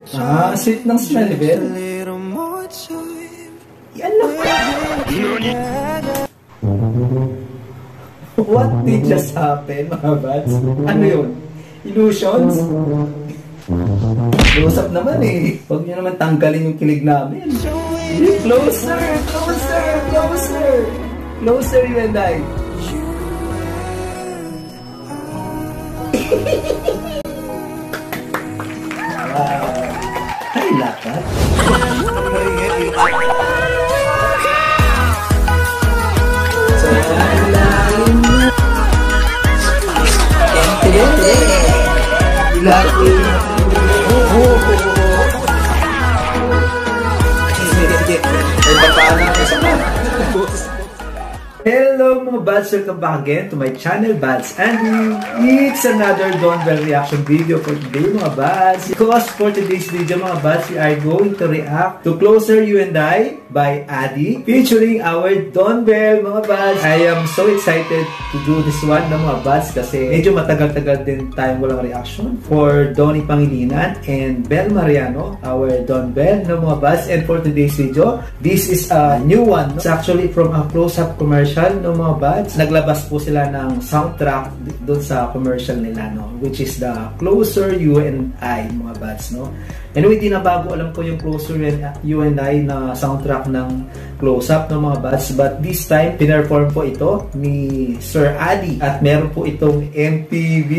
Ah, sweet ng smell, Bel. Yan lang. What did just happen, mga bats? Ano yun? Illusions? Close up naman eh. Huwag nyo naman tanggalin yung kilig namin. Closer! Closer! Closer! Closer, you and I. Ay, lakat. Hello mga Bads, welcome back again to my channel, Bads Andy. It's another Don Bell reaction video for today mga Bads. Because for today's video mga Bads, we are going to react to Closer You and I by Adi, featuring our Don Bell mga Bads. I am so excited to do this one na mga Bads kasi medyo matagal-tagal din tayong walang reaction for Donnie Pangilinan and Bel Mariano, our Don Bell na mga Bads. And for today's video, this is a new one. It's actually from a close-up commercial no mga Bads. Naglabas po sila ng soundtrack doon sa commercial nila, no, which is the Closer You and I mga Bads, no. Anyway, di na bago, alam ko yung Closer You and I na soundtrack ng close-up no mga Bads, but this time pinerform po ito ni Sir Adi at meron po itong MTV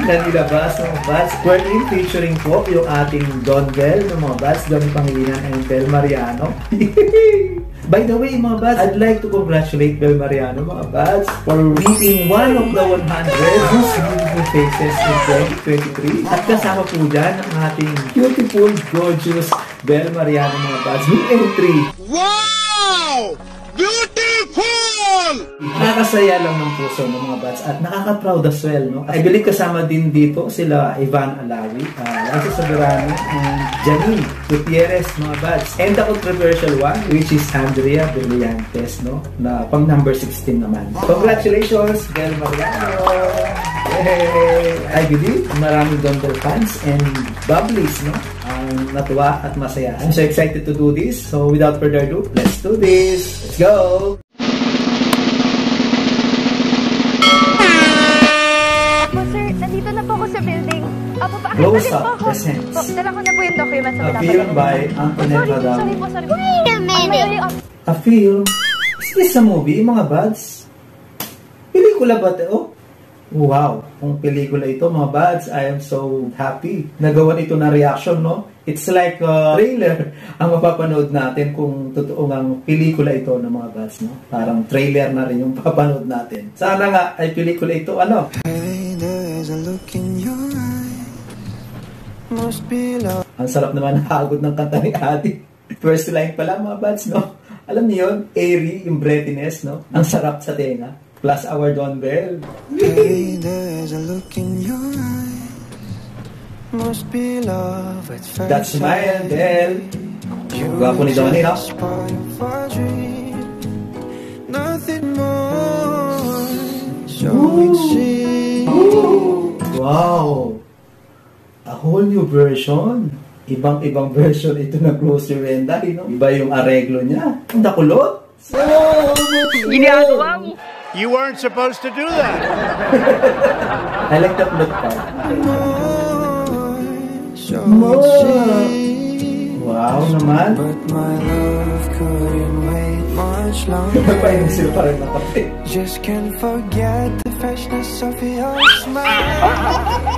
na nilabas no mga Bads, wherein featuring po yung ating Don Bell no mga Bads, Donnie Pangilinan and Bel Mariano. By the way, mga Bads, I'd like to congratulate Bel Mariano, mga Bads, for reaching one of the 100 most beautiful faces in 2023. At kasama po dyan ang ating beautiful, gorgeous Bel Mariano, mga Bads, new entry. Wow! Beautiful! Nakakasaya lang ng puso ng mga Bads at nakaka-proud as well, no? I believe kasama din dito sila Ivan Alawi, Lanza Soberano, and Janine Gutierrez, mga Bads. And the controversial one, which is Andrea Brillantes, no? Na pang number 16 naman. Congratulations, Bel Mariano! Yay! I believe maraming Don Bell fans and bubblies, no? Natuwa at masaya. I'm so excited to do this. So without further ado, let's do this. Let's go! Sir, nandito na po ako sa building. Close up, presents. Dala ko na po yung documents sa A film by Antoinette Adam. Sorry po. Wait a minute! A film? Is this a movie, mga Bads? Pelikula ba ito? Oh? Wow! Kung pelikula ito, mga Bads, I am so happy. Nagawa ito na reaction, no? It's like a trailer ang mapapanood natin kung totoo ngang pelikula ito ng mga Bads, no? Parang trailer na rin yung papanood natin. Sana nga ay pelikula ito, ano? Hey, there's a look in your eye. Must be love. Ang sarap naman ng hagod ng kanta ni Adi. First line pala, mga Bads, no? Alam niyo yun? Airy, yung breathiness, no? Ang sarap sa tenga. Plus our Don Bell. Hey, there's a look in your eye. Must be love at first. That's my Bell. Gwapo ni Donnie, no? Nothing more. Showing Wow! A whole new version. Ibang-ibang version ito na Closer and I, no? Iba yung areglo niya. Ang dakulot! Ginagawa mo! You weren't supposed to do that. I like the plot part. Wow naman. But my love couldn't wait much longer. Nagpainom sila pa rin ng kape. Just can't forget the freshness of your smile.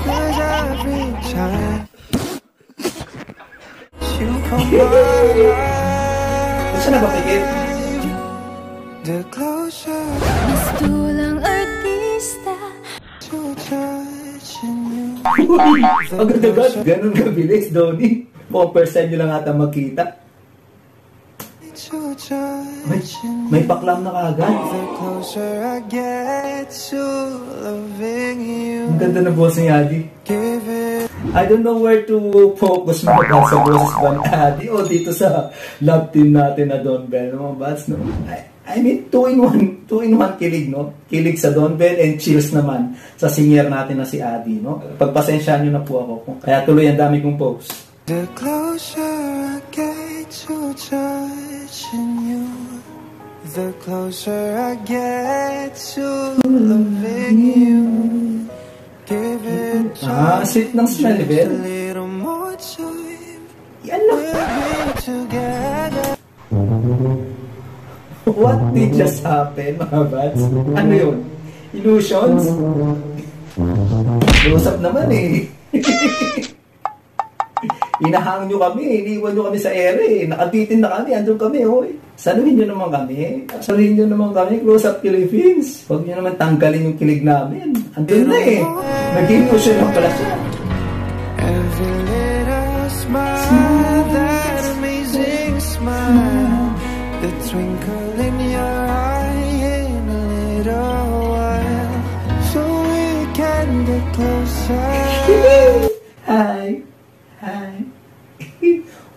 'Cause every time you come by, Saan na ba pikit? the closer Gusto lang artista. to touching you. Agad-agad. Ganun kabilis, Donnie. Mukhang first time nyo lang ata magkita. To touching May paklam na kagad. the closer I get to loving you. Ang ganda na boss ni Adi. Give it I don't know where to focus mga Bads, sa boses ba ni Adi o dito sa love team natin na Don Bell, mga Bads, no? I mean, 2-in-1 kilig, no? Kilig sa Don Bell and chills naman sa singer natin na si Adi, no? Pagpasensyahan nyo na po ako. Kaya tuloy ang dami kong post. The closer I get to touching you, the closer I get to loving you. Give it time, sweet ng smell, just a Ben. little more time. Yan lang. We'll be together. What did just happen, mga bats? Ano yun? Illusions? Lusap naman eh. Inahang nyo kami, iniwan nyo kami sa ere. Nakabitin na kami, andun kami, hoy. Saluhin nyo naman kami. Saluhin nyo naman kami, Close Up Philippines. Huwag nyo naman tanggalin yung kilig namin. Andun na eh. Nag-illusion lang pala siya. Every little smile, that amazing smile, the twinkle in your eye in a little while, so we can get closer. Hi. Hi.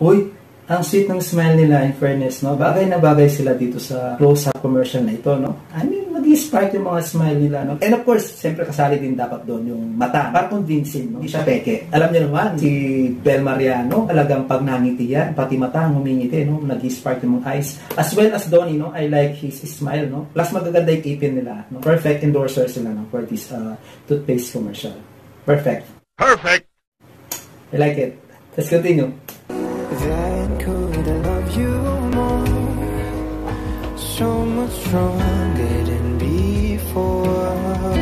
Uy, ang sweet ng smile nila, in fairness, no? Bagay na bagay sila dito sa close-up commercial na ito, no? I mean, mag-spark yung mga smile nila, no? And of course, siyempre kasali din dapat doon yung mata. Para convincing, no? Hindi siya peke. Alam niyo naman, si Bel Mariano, talagang pag nangiti yan, pati mata ngumingiti, no? Nag-spark yung mga eyes. As well as Donnie, no? I like his smile, no? Plus magaganda yung ipin nila, no? Perfect endorser sila, no? For this toothpaste commercial. Perfect. Perfect. I like it. Let's continue. Then could I love you more, so much stronger than before.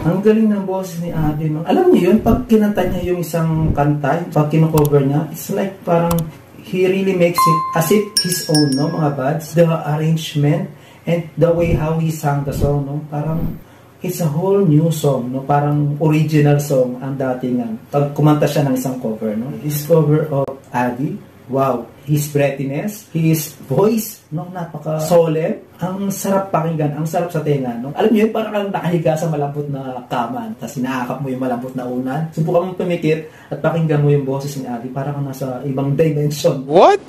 Ang galing ng boses ni Ate, no? Alam niyo yun, pag kinanta niya yung isang kanta, pag kino-cover niya, it's like parang he really makes it as if his own, no, mga bads. The arrangement and the way how he sang the song, no? Parang it's a whole new song, no? Parang original song ang datingan. Pag kumanta siya ng isang cover, no? His cover of Adi, wow. His breathiness, his voice, no? Napaka-solemn. Ang sarap pakinggan, ang sarap sa tenga, no? Alam niyo yun, parang kang nakahiga sa malambot na kaman, tapos inaakap mo yung malambot na unan. Subukan mong pumikit at pakinggan mo yung boses ni Adi, parang kang nasa ibang dimension. What?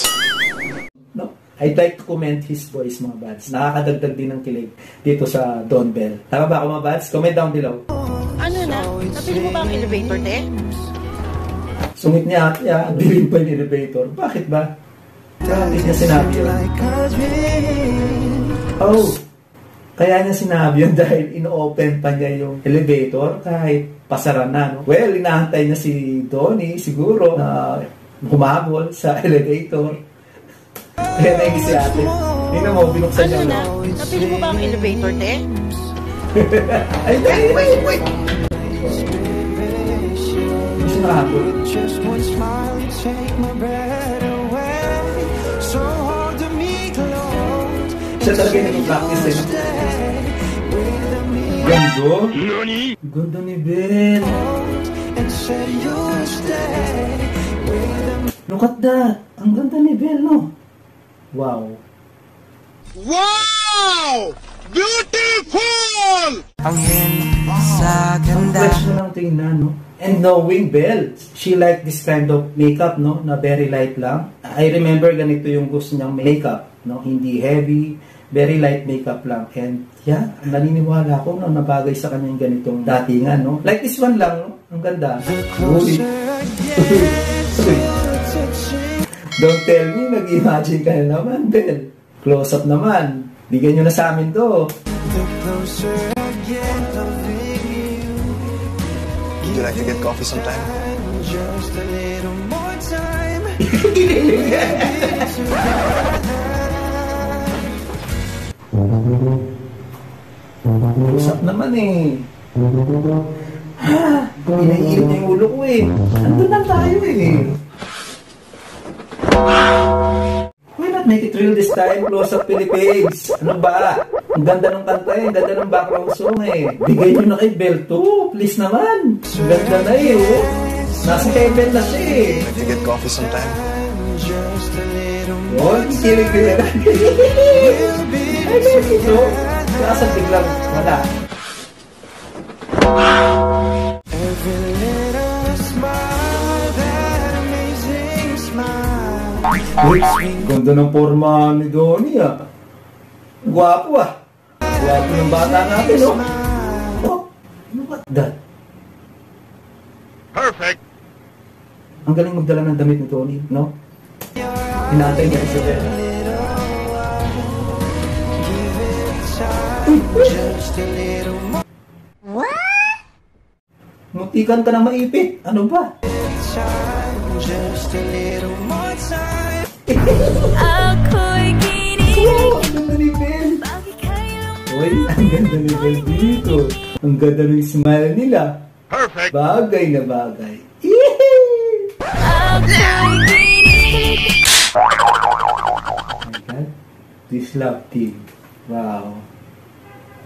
No? I'd like to comment his voice, mga bads. Nakakadagdag din ng kilig dito sa Don Bell. Tama ba ako, mga bads? Comment down below. Ano na? Napili mo ba ang elevator, te? Sungit niya ate, dilim pa yung elevator. Bakit ba? Bakit niya sinabi yun? Oh, kaya niya sinabi yun dahil ino-open pa niya yung elevator kahit pasara na, no? Well, inahantay niya si Donnie siguro na humabol sa elevator. Kaya naingis si ate. Tingnan mo, binuksan niya. Ano na? Napili mo ba ang elevator, te? Ay, wait! Gusto nakahapon. Just one smile, you take my breath away. So hold me close. Siya talaga yung nag-practice eh. Ganda? Ganda ni Ben. And say you'll stay with me. Look at that. Ang ganda ni Ben, no? Wow. Wow! Beautiful! Ang sa ganda. Fresh na lang tingnan, no? And knowing Belle, she like this kind of makeup, no? Na very light lang. I remember ganito yung gusto niyang makeup, no? Hindi heavy, very light makeup lang. And yeah, naniniwala ako na nabagay sa kanya yung ganitong datingan, no? Like this one lang, no? Ang ganda. Uy. Don't tell me, nag-imagine ka na naman, Belle. Close up naman. Bigyan nyo na sa amin to. Would you like to get coffee sometime? Just a little more time. Close up naman eh. Ha? Pinaiinit niya yung ulo ko eh. Andun lang tayo eh. Why not make it real this time? Close Up Philippines. Ano ba? Ang ganda ng kanta eh. Ang ganda ng background song eh. Bigay nyo na kay Belle to. Please naman. Ang ganda na eh. Oh. Nasa heaven na siya eh. Like to get coffee sometime? Oh, kikilig ko yan. Ay, like it oh. Nasa biglang wala. Every little smile, that amazing smile. Uy, ganda ng forma ni Donnie ah. Gwapo ah. Gwapo ng bata natin, no? Oh, look at that. Perfect. Ang galing magdala ng damit ni Tony, no? Hinatay niya si Bella. What? Mutikan ka ng maipit. Ano ba? Just a little more time. Ako'y kinilig. Oh, ang ganda ni Belle. Bakit kailang Uy, ang ganda ni Belle dito. Ang ganda ng smile nila. Perfect. Bagay na bagay. Yee! ako'y kinilig? Oh my God. This love team. Wow.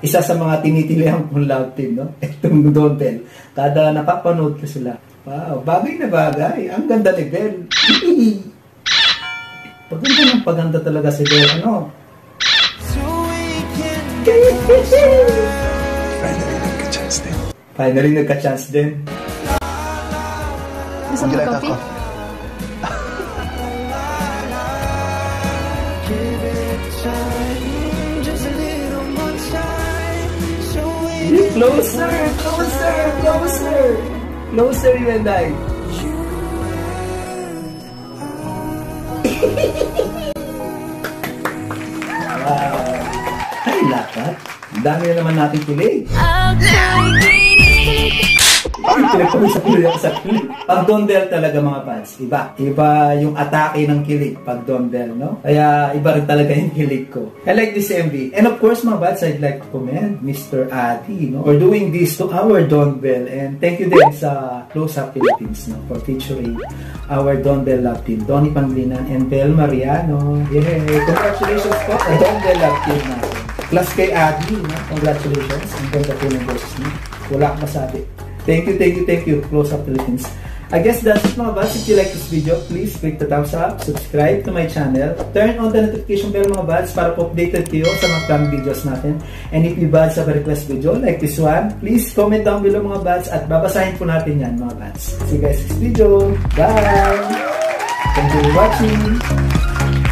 Isa sa mga tinitilihan kong love team, no? Itong Don Bell. Kada napapanood ko sila. Wow, bagay na bagay. Ang ganda ni Belle. Paganda ng paganda talaga si Belle, ano? So we can get Finally, nagka-chance din. Finally, nagka-chance din. Gusto mo coffee? give it time. Just a little more time. So we Closer! Closer! Closer! Closer, you and I. Wow. Ay, lakat. Ang dami na naman natin kilig. Ako'y kinilig. Pinagpawis sa kilig sa kilig. Pag Don Bell talaga mga fans, iba. Iba yung atake ng kilig pag Don Bell, no? Kaya iba rin talaga yung kilig ko. I like this MV. And of course mga fans, I'd like to commend Mr. Adi, no? For doing this to our Don Bell. And thank you din sa Close Up Philippines, no? For featuring our Don Bell Love Team, Donnie Pangilinan and Belle Mariano. Yay! Congratulations po sa Don Bell Love Team natin. Plus kay Adi, no? Congratulations. Ang ganda po ng boses niya. Wala akong masabi. Thank you, Close Up Philippines. I guess that's it mga bads. If you like this video, please click the thumbs up, subscribe to my channel, turn on the notification bell mga bads para po updated kayo sa mga upcoming videos natin. And if you bads have a request video like this one, please comment down below mga bads at babasahin po natin yan mga bads. See you guys next video. Bye! Thank you for watching.